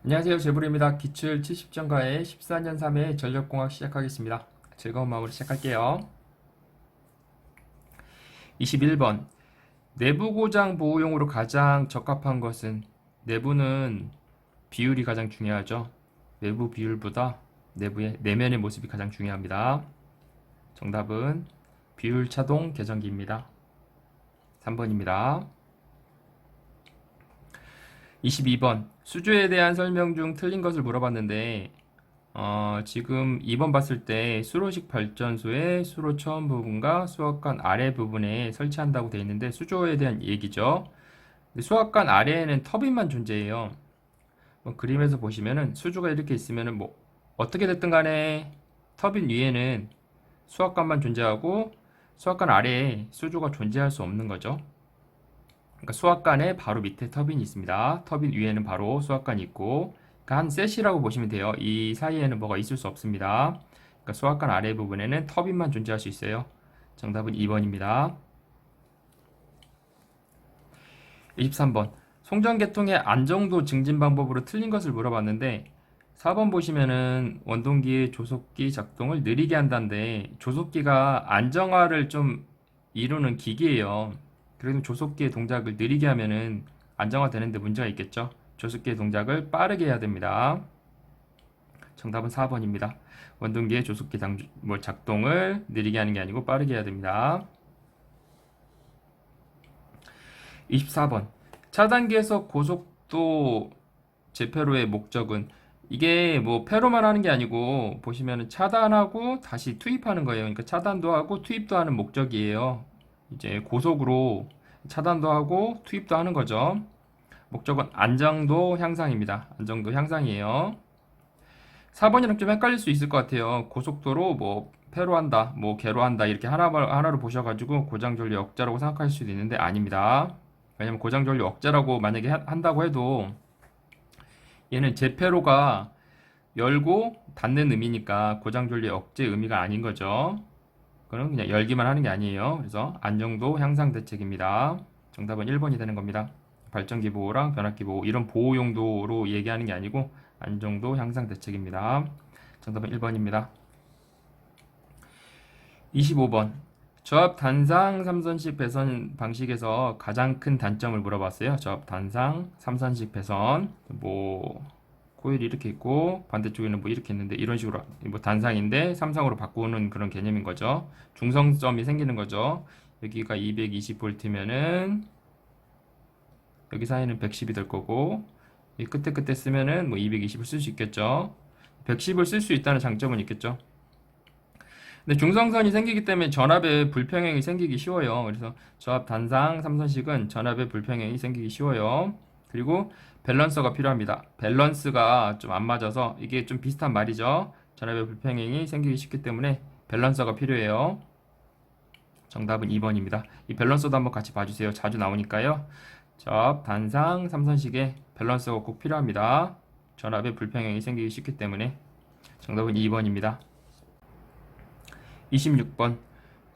안녕하세요. 제불입니다. 기출 70점가의 14년 3회 전력공학 시작하겠습니다. 즐거운 마음으로 시작할게요. 21번. 내부 고장 보호용으로 가장 적합한 것은 내부는 비율이 가장 중요하죠. 외부 비율보다 내부의 내면의 모습이 가장 중요합니다. 정답은 비율 차동 계정기입니다. 3번입니다. 22번. 수조에 대한 설명 중 틀린 것을 물어봤는데 지금 2번 봤을 때 수로식 발전소의 수로 처음 부분과 수압관 아래 부분에 설치한다고 되어 있는데 수조에 대한 얘기죠. 수압관 아래에는 터빈만 존재해요. 그림에서 보시면은 수조가 이렇게 있으면은 어떻게 됐든 간에 터빈 위에는 수압관만 존재하고 수압관 아래에 수조가 존재할 수 없는 거죠. 그러니까 수압관의 바로 밑에 터빈이 있습니다. 터빈 위에는 바로 수압관이 있고 그러니까 한 셋이라고 보시면 돼요. 이 사이에는 뭐가 있을 수 없습니다. 그러니까 수압관 아래 부분에는 터빈만 존재할 수 있어요. 정답은 2번입니다. 23번. 송전계통의 안정도 증진 방법으로 틀린 것을 물어봤는데 4번 보시면은 원동기의 조속기 작동을 느리게 한다는데 조속기가 안정화를 좀 이루는 기기예요. 그래도 조속기의 동작을 느리게 하면은 안정화되는데 문제가 있겠죠. 조속기의 동작을 빠르게 해야 됩니다. 정답은 4번입니다. 원동기의 조속기 작동을 느리게 하는 게 아니고 빠르게 해야 됩니다. 24번. 차단기에서 고속도 제페로의 목적은 이게 페로만 하는 게 아니고 보시면은 차단하고 다시 투입하는 거예요. 그러니까 차단도 하고 투입도 하는 목적이에요. 이제 고속으로 차단도 하고 투입도 하는 거죠. 목적은 안정도 향상입니다. 안정도 향상이에요. 4번이랑 좀 헷갈릴 수 있을 것 같아요. 고속도로 패로 한다, 개로 한다 이렇게 하나로 보셔가지고 고장전류 억제라고 생각하실 수도 있는데 아닙니다. 왜냐면 고장전류 억제라고 만약에 한다고 해도 얘는 제페로가 열고 닫는 의미니까 고장전류 억제 의미가 아닌 거죠. 그럼 그냥 열기만 하는 게 아니에요. 그래서 안정도 향상 대책입니다. 정답은 1번이 되는 겁니다. 발전기 보호랑 변압기 보호 이런 보호 용도로 얘기하는 게 아니고 안정도 향상 대책입니다. 정답은 1번입니다. 25번. 저압 단상 삼선식 배선 방식에서 가장 큰 단점을 물어봤어요. 저압 단상 삼선식 배선 코일이 이렇게 있고 반대쪽에는 이렇게 있는데 이런 식으로 단상인데 삼상으로 바꾸는 그런 개념인 거죠. 중성점이 생기는 거죠. 여기가 220V면은 여기 사이는 110이 될 거고 이 끝에 쓰면은 220을 쓸 수 있겠죠. 110을 쓸 수 있다는 장점은 있겠죠. 근데 중성선이 생기기 때문에 전압의 불평형이 생기기 쉬워요. 그래서 저압 단상 삼선식은 전압의 불평형이 생기기 쉬워요. 그리고 밸런서가 필요합니다. 밸런스가 좀 안 맞아서 이게 좀 비슷한 말이죠. 전압의 불평형이 생기기 쉽기 때문에 밸런서가 필요해요. 정답은 2번입니다. 이 밸런서도 한번 같이 봐주세요. 자주 나오니까요. 저압 단상 삼선식에 밸런서가 꼭 필요합니다. 전압의 불평형이 생기기 쉽기 때문에 정답은 2번입니다. 26번.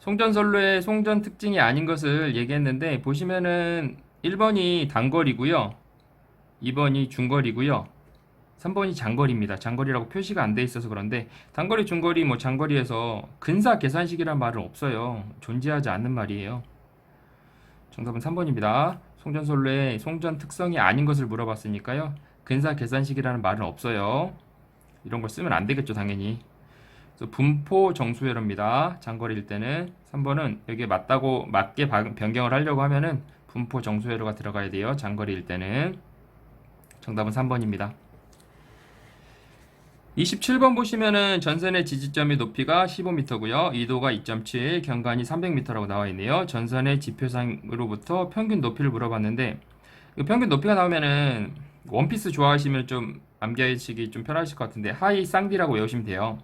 송전선로의 송전 특징이 아닌 것을 얘기했는데 보시면은 1번이 단거리고요. 2번이 중거리고요. 3번이 장거리입니다. 장거리라고 표시가 안 돼 있어서 그런데 단거리, 중거리, 장거리에서 근사 계산식이란 말은 없어요. 존재하지 않는 말이에요. 정답은 3번입니다. 송전선로의 송전 특성이 아닌 것을 물어봤으니까요. 근사 계산식이라는 말은 없어요. 이런 걸 쓰면 안 되겠죠, 당연히. 그래서 분포 정수회로입니다. 장거리일 때는 3번은 여기에 맞게 변경을 하려고 하면은 분포 정수회로가 들어가야 돼요. 장거리일 때는. 정답은 3번입니다. 27번 보시면은 전선의 지지점의 높이가 15m고요. 이도가 2.7, 경관이 300m라고 나와 있네요. 전선의 지표상으로부터 평균 높이를 물어봤는데 평균 높이가 나오면은 원피스 좋아하시면 좀 암기하시기 좀 편하실 것 같은데 하이 쌍디라고 외우시면 돼요.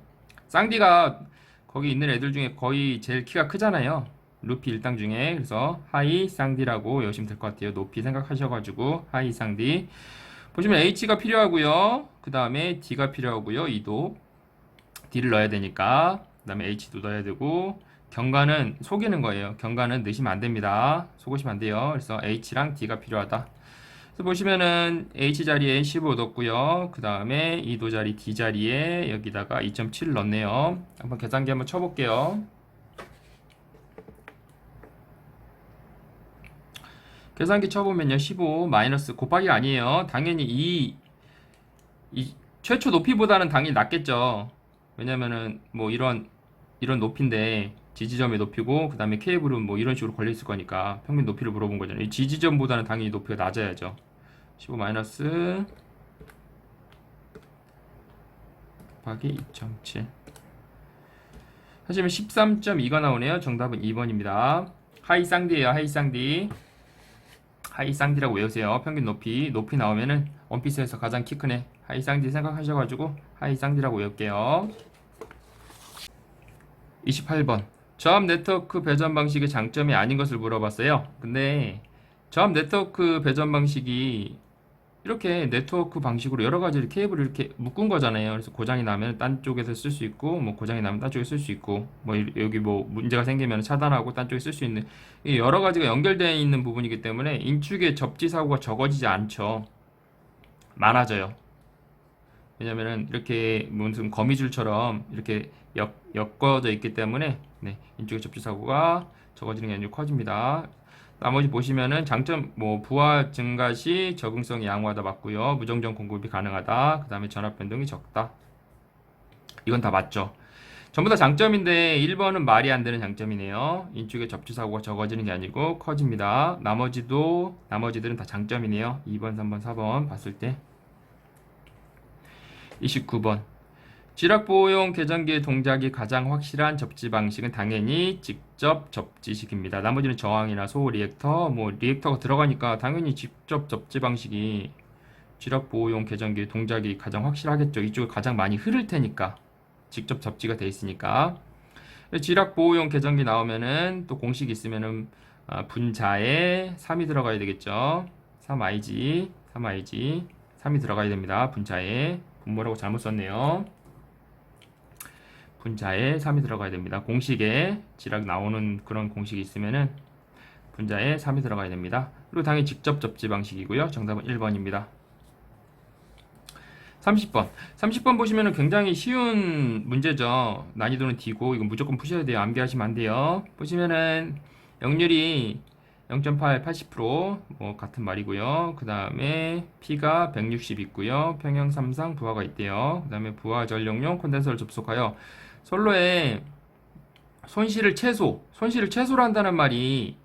쌍디가 거기 있는 애들 중에 거의 제일 키가 크잖아요. 루피 일당 중에. 그래서 하이 쌍디라고 외우시면 될 것 같아요. 높이 생각하셔가지고 하이 쌍디. 보시면 H가 필요하고요. 그 다음에 D가 필요하고요. E도 D를 넣어야 되니까 그 다음에 H도 넣어야 되고 경관은 속이는 거예요. 경관은 넣으시면 안 됩니다. 속으시면 안 돼요. 그래서 H랑 D가 필요하다. 그래서 보시면은 H 자리에 15 넣었고요. 그 다음에 2도 자리 D 자리에 여기다가 2.7 넣었네요. 한번 계산기 한번 쳐볼게요. 계산기 쳐보면요. 15 마이너스 곱하기가 아니에요. 당연히 이 최초 높이보다는 당연히 낮겠죠. 왜냐면은 뭐 이런 높이인데 지지점의 높이고 그 다음에 케이블은 뭐 이런 식으로 걸려 있을 거니까 평균 높이를 물어본 거잖아요. 이 지지점보다는 당연히 높이가 낮아야죠. 15 마이너스 곱하기 2.7 하시면 13.2가 나오네요. 정답은 2번입니다. 하이 쌍디예요. 하이 쌍디. 하이 쌍디라고 외우세요. 평균 높이 나오면은 원피스에서 가장 키 큰 애 하이 쌍디 생각하셔가지고 하이 쌍디라고 외울게요. 28번 저압 네트워크 배전 방식의 장점이 아닌 것을 물어봤어요. 근데 저압 네트워크 배전 방식이 이렇게 네트워크 방식으로 여러 가지 케이블을 이렇게 묶은 거잖아요. 그래서 고장이 나면 딴 쪽에서 쓸 수 있고, 뭐 고장이 나면 딴 쪽에 쓸 수 있고, 뭐 여기 뭐 문제가 생기면 차단하고 딴 쪽에 쓸 수 있는 이 여러 가지가 연결되어 있는 부분이기 때문에 인축의 접지 사고가 적어지지 않죠. 많아져요. 왜냐면은 이렇게 무슨 거미줄처럼 이렇게 엮어져 있기 때문에 네, 인축의 접지 사고가 적어지는 게 아니라 커집니다. 나머지 보시면은 장점 뭐 부하 증가 시 적응성이 양호하다 맞고요. 무정정 공급이 가능하다. 그 다음에 전압 변동이 적다. 이건 다 맞죠. 전부 다 장점인데 1번은 말이 안 되는 장점이네요. 인축의 접지 사고가 적어지는 게 아니고 커집니다. 나머지들은 다 장점이네요. 2번, 3번, 4번 봤을 때. 29번 지락보호용 계전기의 동작이 가장 확실한 접지 방식은 당연히 직접 접지식입니다. 나머지는 저항이나 소호 리액터, 뭐 리액터가 들어가니까 당연히 직접 접지 방식이 지락보호용 계전기의 동작이 가장 확실하겠죠. 이쪽에 가장 많이 흐를 테니까 직접 접지가 돼 있으니까. 지락보호용 계전기 나오면은 또 공식이 있으면은 분자에 3이 들어가야 되겠죠. 3IG 3이 들어가야 됩니다. 분자에 분모라고 잘못 썼네요. 분자에 3이 들어가야 됩니다. 공식에 지락 나오는 그런 공식이 있으면은 분자에 3이 들어가야 됩니다. 그리고 당연히 직접 접지 방식이고요. 정답은 1번입니다. 30번 보시면은 굉장히 쉬운 문제죠. 난이도는 D고 이건 무조건 푸셔야 돼요. 암기하시면 안 돼요. 보시면은 역률이 0.8, 80%뭐 같은 말이고요. 그 다음에 P가 160 있고요. 평형 3상 부하가 있대요. 그 다음에 부하 전력용 콘덴서를 접속하여 선로에 손실을 최소로 한다는 말이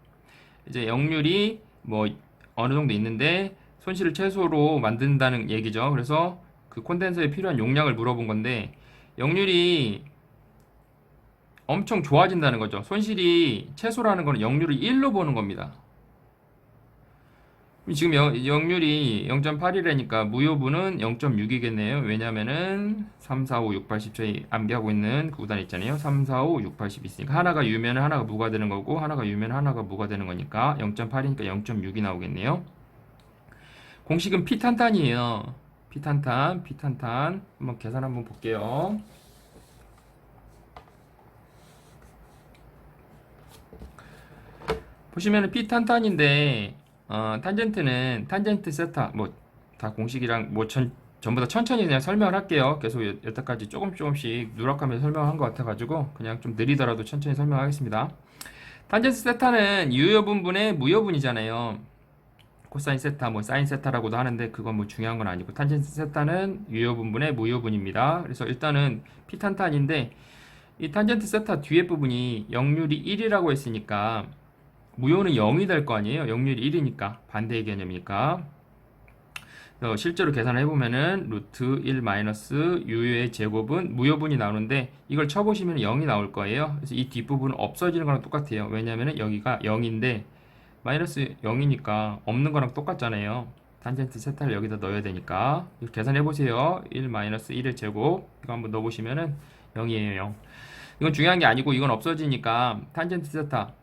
이제 역률이 뭐 어느 정도 있는데 손실을 최소로 만든다는 얘기죠. 그래서 그 콘덴서에 필요한 용량을 물어본 건데 역률이 엄청 좋아진다는 거죠. 손실이 최소라는 거는 역률을 1로 보는 겁니다. 지금 역률이 0.8이라니까 무효분은 0.6이겠네요. 왜냐면은 3, 4, 5, 6, 80 저희 암기하고 있는 그 구단 있잖아요. 3, 4, 5, 6, 80 있으니까 하나가 유면 하나가 무가 되는 거고 하나가 유면 하나가 무가 되는 거니까 0.8이니까 0.6이 나오겠네요. 공식은 P탄탄이에요. P탄탄 한번 계산 한번 볼게요. 보시면은 P탄탄인데 탄젠트 세타 뭐 다 공식이랑 뭐 전부 다 천천히 그냥 설명을 할게요. 계속 여태까지 조금씩 누락하면서 설명한 것 같아가지고 그냥 좀 느리더라도 천천히 설명하겠습니다. 탄젠트 세타는 유효분분의 무효분이잖아요. 코사인 세타, 뭐 사인 세타라고도 하는데 그건 뭐 중요한 건 아니고 탄젠트 세타는 유효분분의 무효분입니다. 그래서 일단은 P탄탄인데 이 탄젠트 세타 뒤에 부분이 역률이 1이라고 했으니까 무효는 0이 될 거 아니에요. 역률이 1이니까 반대의 개념이니까. 실제로 계산을 해보면은 루트 1 마이너스 유효의 제곱은 무효분이 나오는데 이걸 쳐보시면 0이 나올 거예요. 그래서 이 뒷부분은 없어지는 거랑 똑같아요. 왜냐면은 여기가 0인데 마이너스 0이니까 없는 거랑 똑같잖아요. 탄젠트 세타를 여기다 넣어야 되니까 계산해 보세요. 1 마이너스 1의 제곱 이거 한번 넣어보시면은 0이에요. 0. 이건 중요한 게 아니고 이건 없어지니까 탄젠트 세타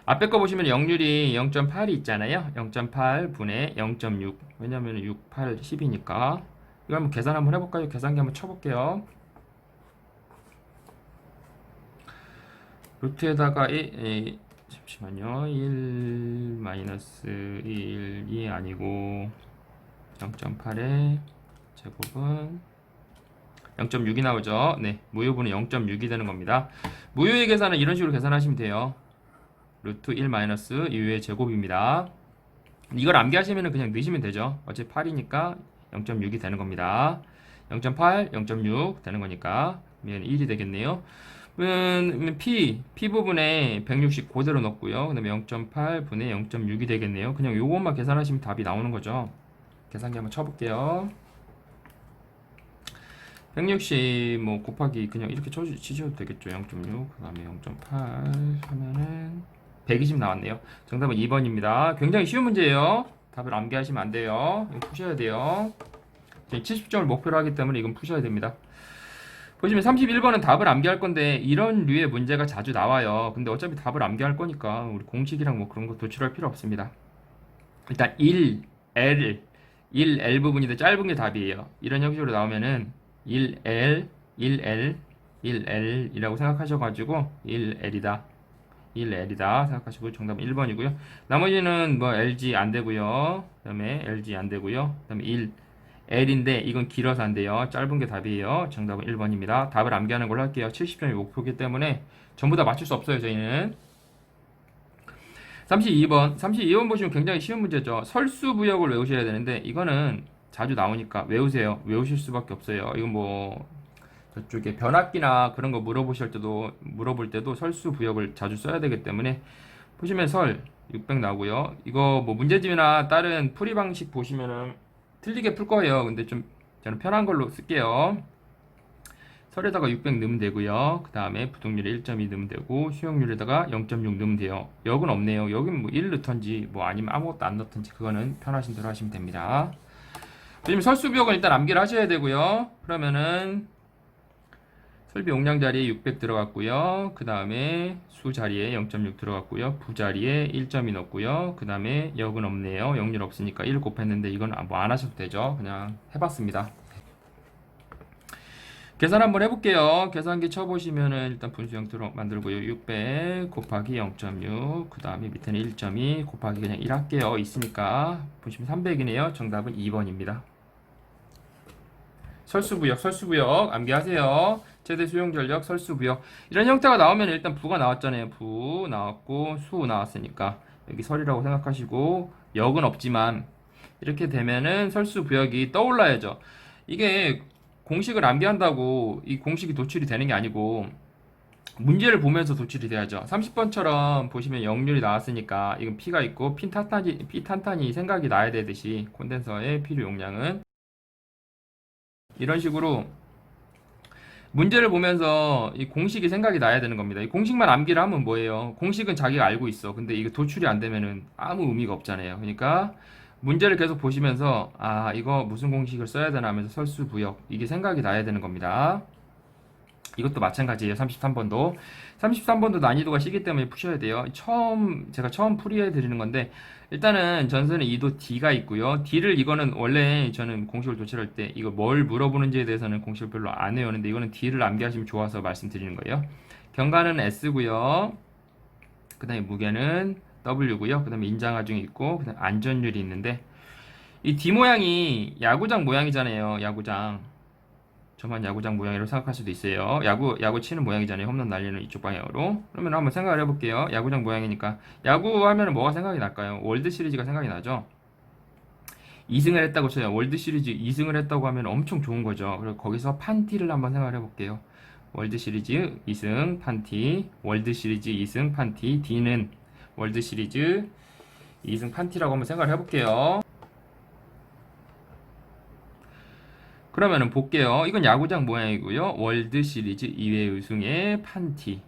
앞에 거 보시면 역률이 0.8이 있잖아요. 0.8 분의 0.6 왜냐면 6, 8, 10이니까 이거 한번 계산 한번 해볼까요? 계산기 한번 쳐볼게요. 루트에다가 잠시만요. 1 마이너스 1이 아니고 0.8의 제곱은 0.6이 나오죠. 네, 무효분은 0.6이 되는 겁니다. 무효의 계산은 이런 식으로 계산하시면 돼요. 루트 1 마이너스 이유의 제곱입니다. 이걸 암기하시면 그냥 넣으시면 되죠. 어차피 8이니까 0.6이 되는 겁니다. 0.8, 0.6 되는 거니까 1이 되겠네요. P 부분에 160 그대로 넣고요. 그 다음에 0.8분의 0.6이 되겠네요. 그냥 요것만 계산하시면 답이 나오는 거죠. 계산기 한번 쳐볼게요. 160 뭐 곱하기 그냥 이렇게 치셔도 되겠죠. 0.6 그 다음에 0.8 하면은 120 나왔네요. 정답은 2번입니다. 굉장히 쉬운 문제예요. 답을 암기하시면 안 돼요. 이거 푸셔야 돼요. 70점을 목표로 하기 때문에 이건 푸셔야 됩니다. 보시면 31번은 답을 암기할 건데 이런 류의 문제가 자주 나와요. 근데 어차피 답을 암기할 거니까 우리 공식이랑 뭐 그런 거 도출할 필요 없습니다. 일단 1L 부분이 더 짧은 게 답이에요. 이런 형식으로 나오면은 1L, 1L, 1L이라고 생각하셔가지고 1L이다 생각하시고 정답은 1번이고요. 나머지는 뭐 LG 안 되고요. 그다음에 LG 안 되고요. 그다음에 1L인데 이건 길어서 안 돼요. 짧은 게 답이에요. 정답은 1번입니다. 답을 암기하는 걸로 할게요. 70점이 목표이기 때문에 전부 다 맞출 수 없어요. 저희는 32번 보시면 굉장히 쉬운 문제죠. 설수부역을 외우셔야 되는데 이거는 자주 나오니까 외우세요. 외우실 수밖에 없어요. 이건 뭐 저쪽에 변압기나 그런 거 물어볼 때도 설수부역을 자주 써야 되기 때문에 보시면 설 600 나오고요. 이거 뭐 문제집이나 다른 풀이 방식 보시면은 틀리게 풀 거예요. 근데 좀 저는 편한 걸로 쓸게요. 설에다가 600 넣으면 되고요. 그 다음에 부동률에 1.2 넣으면 되고 수용률에다가 0.6 넣으면 돼요. 역은 없네요. 여기는 뭐 1 넣던지 뭐 아니면 아무것도 안 넣던지 그거는 편하신 대로 하시면 됩니다. 요즘 설수비역은 일단 암기를 하셔야 되고요. 그러면은 설비 용량 자리에 600 들어갔고요. 그 다음에 수 자리에 0.6 들어갔고요. 부 자리에 1.2 넣었고요. 그 다음에 역은 없네요. 역률 없으니까 1 곱했는데 이건 뭐 안 하셔도 되죠. 그냥 해봤습니다. 계산 한번 해볼게요. 계산기 쳐보시면은 일단 분수 형태로 만들고요. 600 곱하기 0.6 그 다음에 밑에는 1.2 곱하기 그냥 1 할게요. 있으니까 보시면 300이네요. 정답은 2번입니다. 설수부역 암기하세요. 최대 수용 전력 설수부역 이런 형태가 나오면 일단 부가 나왔잖아요. 부 나왔고 수 나왔으니까 여기 설이라고 생각하시고 역은 없지만 이렇게 되면은 설수부역이 떠올라야죠. 이게 공식을 암기한다고 이 공식이 도출이 되는 게 아니고 문제를 보면서 도출이 돼야죠. 30번처럼 보시면 역률이 나왔으니까 이건 P가 있고 P 탄탄이 생각이 나야 되듯이 콘덴서의 필요 용량은 이런 식으로 문제를 보면서 이 공식이 생각이 나야 되는 겁니다. 이 공식만 암기를 하면 뭐예요? 공식은 자기가 알고 있어. 근데 이거 도출이 안 되면은 아무 의미가 없잖아요. 그러니까 문제를 계속 보시면서 아 이거 무슨 공식을 써야 되나 하면서 설수부역 이게 생각이 나야 되는 겁니다. 이것도 마찬가지예요. 33번도 난이도가 시기 때문에 푸셔야 돼요. 제가 처음 풀이해 드리는 건데 일단은 전선에 2도 D가 있고요. D를 이거는 원래 저는 공식을 도출할 때 이거 뭘 물어보는지에 대해서는 공식을 별로 안 외우는데 이거는 D를 암기하시면 좋아서 말씀드리는 거예요. 경관은 S고요. 그 다음에 무게는 W고요. 그 다음에 인장하중이 있고 그 다음에 안전율이 있는데 이 D 모양이 야구장 모양이잖아요. 저만 야구장 모양이라고 생각할 수도 있어요. 야구 치는 모양이잖아요. 홈런 날리는 이쪽 방향으로. 그러면 한번 생각을 해볼게요. 야구장 모양이니까. 야구 하면 뭐가 생각이 날까요? 월드 시리즈가 생각이 나죠? 2승을 했다고 쳐요. 월드 시리즈 2승을 했다고 하면 엄청 좋은 거죠. 그리고 거기서 판티를 한번 생각을 해볼게요. 월드 시리즈 2승 판티. 월드 시리즈 2승 판티. D는 월드 시리즈 2승 판티라고 한번 생각을 해볼게요. 그러면은 볼게요. 이건 야구장 모양이고요. 월드 시리즈 2회 우승의 판티.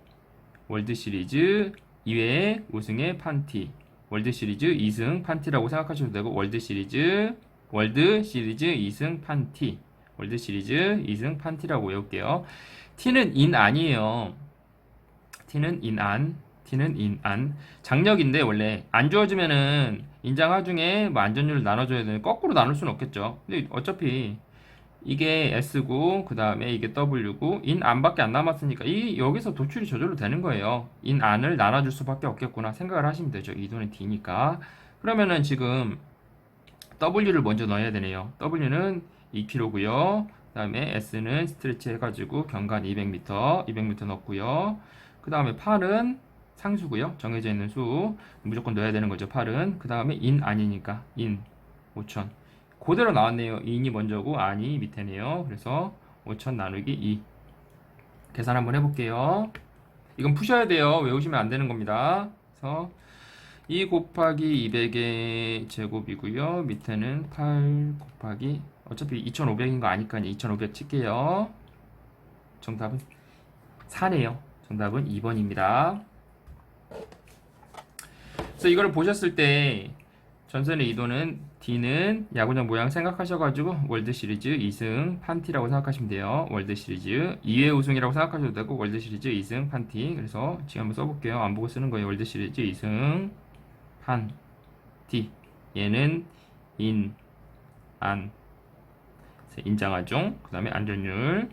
월드 시리즈 2회 우승의 판티. 월드 시리즈 2승 판티라고 생각하셔도 되고 월드 시리즈 2승 판티. 월드 시리즈 2승 판티라고 외울게요. T는 인 아니에요. T는 인안. 장력인데 원래 안 주어지면은 인장 하중에 뭐 안전율을 나눠줘야 되는데 거꾸로 나눌 수는 없겠죠. 근데 어차피 이게 S고 그 다음에 이게 W고 인 안밖에 안 남았으니까 이 여기서 도출이 저절로 되는 거예요. 인 안을 나눠줄 수밖에 없겠구나 생각을 하시면 되죠. 이도는 D니까. 그러면은 지금 W를 먼저 넣어야 되네요. W는 2kg고요. 그 다음에 S는 스트레치 해가지고 경관 200m, 200m 넣고요. 그 다음에 팔은 상수고요. 정해져 있는 수 무조건 넣어야 되는 거죠. 팔은. 그 다음에 인 아니니까 인 5천. 그대로 나왔네요. 인이 먼저고 안이 밑에네요. 그래서 5천 나누기 2. 계산 한번 해볼게요. 이건 푸셔야 돼요. 외우시면 안 되는 겁니다. 그래서 2 곱하기 200의 제곱이고요. 밑에는 8 곱하기 어차피 2500인 거 아니까 2500 칠게요. 정답은 4네요. 정답은 2번입니다. 그래서 이거를 보셨을 때 전선의 이도는 D는 야구장 모양 생각하셔가지고 월드 시리즈 2승 판티라고 생각하시면 돼요. 월드 시리즈 2회 우승이라고 생각하셔도 되고 월드 시리즈 2승 판티. 그래서 지금 한번 써볼게요. 안 보고 쓰는 거예요. 월드 시리즈 2승 판티. 얘는 인, 안, 인장하종. 그 다음에 안전율.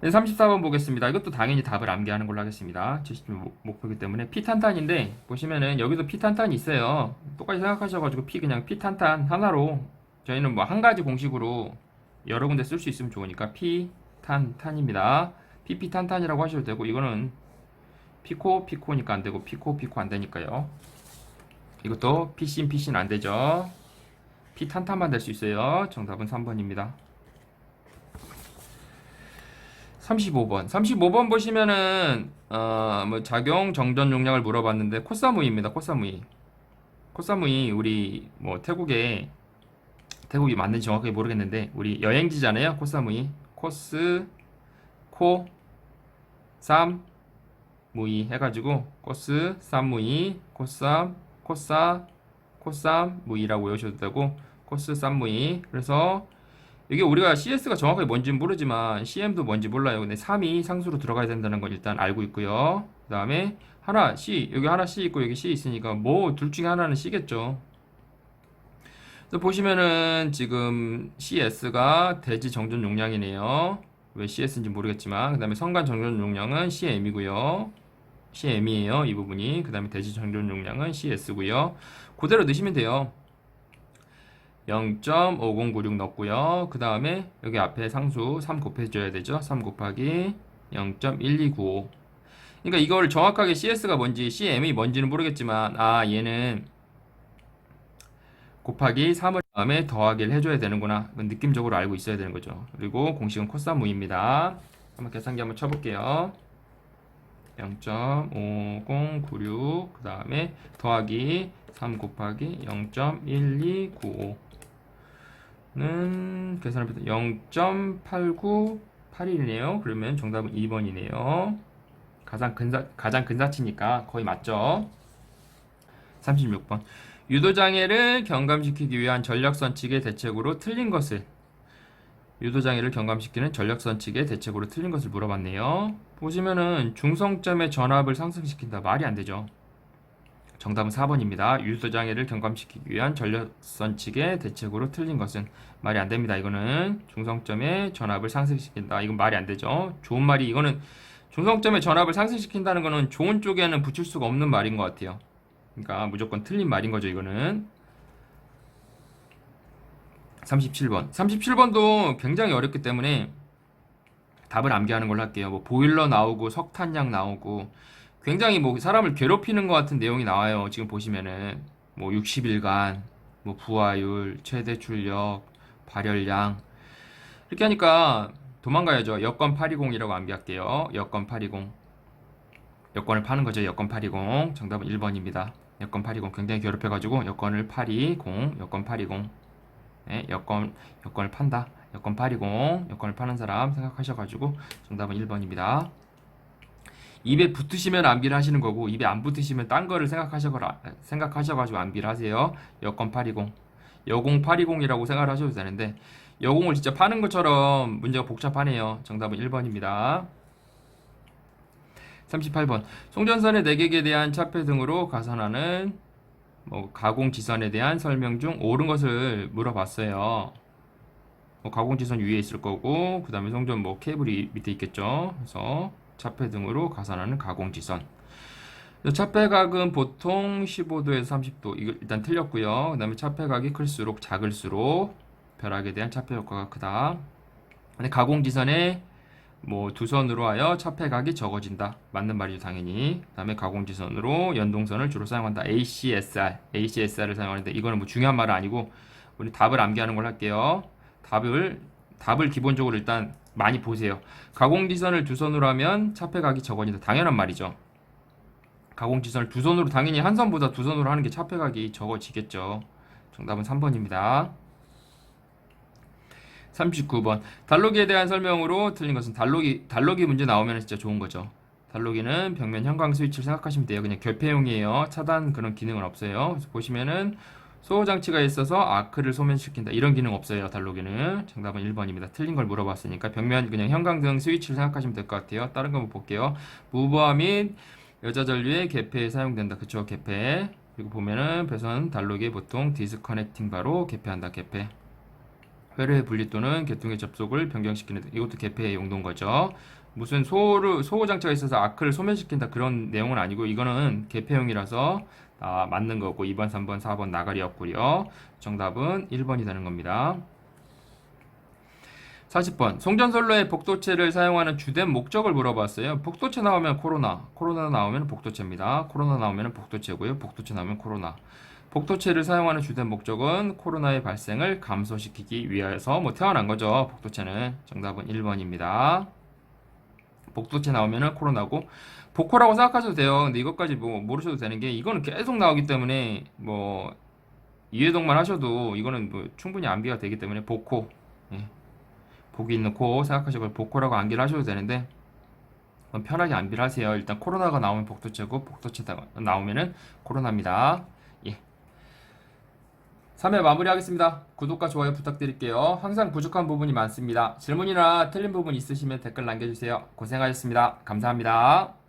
34번 보겠습니다. 이것도 당연히 답을 암기하는 걸로 하겠습니다. 70점 목표이기 때문에 P탄탄인데 보시면은 여기도 P탄탄이 있어요. 똑같이 생각하셔가지고 그냥 P탄탄 하나로 저희는 뭐 한 가지 공식으로 여러 군데 쓸 수 있으면 좋으니까 P탄탄입니다. PP탄탄이라고 하셔도 되고 이거는 피코니까 안 되고 피코 안 되니까요. 이것도 피신 안 되죠. P탄탄만 될 수 있어요. 정답은 3번입니다. 35번 보시면은 뭐 작용 정전 용량을 물어봤는데 코사무이입니다. 코사무이 우리 뭐 태국이 맞는지 정확하게 모르겠는데 우리 여행지잖아요. 코사무이 코스 코삼 무이 해가지고 코스 쌈무이 코쌈 무이라고 외우셔도 되고 코스 쌈무이. 그래서 이게 우리가 CS가 정확하게 뭔지는 모르지만 CM도 뭔지 몰라요. 근데 3이 상수로 들어가야 된다는 건 일단 알고 있고요. 그 다음에 하나 C, 여기 하나 C 있고 여기 C 있으니까 뭐 둘 중에 하나는 C겠죠. 그래서 보시면은 지금 CS가 대지 정전 용량이네요. 왜 CS인지 모르겠지만 그 다음에 성간 정전 용량은 CM이고요. CM이에요. 이 부분이. 그 다음에 대지 정전 용량은 CS고요. 그대로 넣으시면 돼요. 0.5096 넣고요. 그 다음에 여기 앞에 상수 3 곱해줘야 되죠. 3 곱하기 0.1295. 그러니까 이걸 정확하게 CS가 뭔지 CM이 뭔지는 모르겠지만 얘는 곱하기 3을 다음에 더하기를 해줘야 되는구나. 느낌적으로 알고 있어야 되는 거죠. 그리고 공식은 코사무입니다. 한번 계산기 한번 쳐볼게요. 0.5096 그 다음에 더하기 3 곱하기 0.1295 는 계산을 0.8981이네요. 그러면 정답은 2번이네요. 가장 근사치니까 거의 맞죠. 36번 유도장애를 경감시키기 위한 전력선칙의 대책으로 틀린 것을 유도장애를 경감시키는 전력선칙의 대책으로 틀린 것을 물어봤네요. 보시면은 중성점의 전압을 상승시킨다. 말이 안 되죠. 정답은 4번입니다. 유도장애를 경감시키기 위한 전력선칙의 대책으로 틀린 것은 말이 안 됩니다. 이거는 중성점의 전압을 상승시킨다. 이건 말이 안 되죠. 좋은 말이 이거는 중성점의 전압을 상승시킨다는 거는 좋은 쪽에는 붙일 수가 없는 말인 것 같아요. 그러니까 무조건 틀린 말인 거죠. 이거는 37번도 굉장히 어렵기 때문에 답을 암기하는 걸로 할게요. 뭐 보일러 나오고 석탄약 나오고 굉장히 뭐 사람을 괴롭히는 것 같은 내용이 나와요. 지금 보시면은 뭐 60일간 뭐 부하율, 최대 출력, 발열량 이렇게 하니까 도망가야죠. 여권 820이라고 암기할게요. 여권 820 여권을 파는 거죠. 여권 820 정답은 1번입니다. 여권 820 굉장히 괴롭혀가지고 여권을 820 여권 820 네, 여권을 판다. 여권 820 여권을 파는 사람 생각하셔가지고 정답은 1번입니다. 입에 붙으시면 암기를 하시는 거고 입에 안 붙으시면 딴 거를 생각하셔가지고 암기를 하세요. 여권 820 여공 820이라고 생각을 하셔도 되는데 여공을 진짜 파는 것처럼 문제가 복잡하네요. 정답은 1번입니다. 38번 송전선의 내객에 대한 차폐 등으로 가산하는 가공지선에 대한 설명 중 옳은 것을 물어봤어요. 가공지선 위에 있을 거고 그 다음에 송전 케이블이 밑에 있겠죠. 그래서 차폐 등으로 가산하는 가공지선. 차폐각은 보통 15도에서 30도. 이거 일단 틀렸고요. 그 다음에 차폐각이 클수록 작을수록 벼락에 대한 차폐 효과가 크다. 근데 가공지선에 두 선으로 하여 차폐각이 적어진다. 맞는 말이죠, 당연히. 그 다음에 가공지선으로 연동선을 주로 사용한다. ACSR을 사용하는데 이거는 중요한 말은 아니고 우리 답을 암기하는 걸 할게요. 답을 기본적으로 일단 많이 보세요. 가공지선을 두 선으로 하면 차폐각이 적어진다. 당연한 말이죠. 가공지선을 두 선으로 당연히 한 선보다 두 선으로 하는 게 차폐각이 적어지겠죠. 정답은 3번입니다. 39번. 달로기에 대한 설명으로 틀린 것은 달로기 문제 나오면 진짜 좋은 거죠. 달로기는 벽면 형광 스위치를 생각하시면 돼요. 그냥 결폐용이에요. 차단 그런 기능은 없어요. 그래서 보시면은 소호 장치가 있어서 아크를 소멸시킨다. 이런 기능 없어요. 달로기는. 정답은 1번입니다. 틀린 걸 물어봤으니까 벽면 그냥 형광등 스위치를 생각하시면 될 것 같아요. 다른 거 한번 볼게요. 무브화 및 여자 전류의 개폐에 사용된다. 그쵸? 개폐. 그리고 보면은 배선 달로기에 보통 디스커넥팅 바로 개폐한다. 개폐. 회로의 분리 또는 계통의 접속을 변경시키는 이것도 개폐의 용도인 거죠. 무슨 소호 장치가 있어서 아크를 소멸시킨다 그런 내용은 아니고 이거는 개폐용이라서 맞는 거고 2번, 3번, 4번 나가리였고요. 정답은 1번이 되는 겁니다. 40번. 송전솔로의 복도체를 사용하는 주된 목적을 물어봤어요. 복도체 나오면 코로나 나오면 복도체입니다. 코로나 나오면 복도체고요. 복도체 나오면 코로나. 복도체를 사용하는 주된 목적은 코로나의 발생을 감소시키기 위해서 태어난 거죠. 복도체는. 정답은 1번입니다. 복도체 나오면은 코로나고 복코라고 생각하셔도 돼요. 근데 이것까지 모르셔도 되는 게 이거는 계속 나오기 때문에 이해동만 하셔도 이거는 충분히 암기가 되기 때문에 복코. 예. 복이 있는 코 생각하시고 복코라고 암기를 하셔도 되는데 편하게 암기를 하세요. 일단 코로나가 나오면 복도체고 복도체 나오면은 코로나입니다. 예. 3회 마무리하겠습니다. 구독과 좋아요 부탁드릴게요. 항상 부족한 부분이 많습니다. 질문이나 틀린 부분 있으시면 댓글 남겨주세요. 고생하셨습니다. 감사합니다.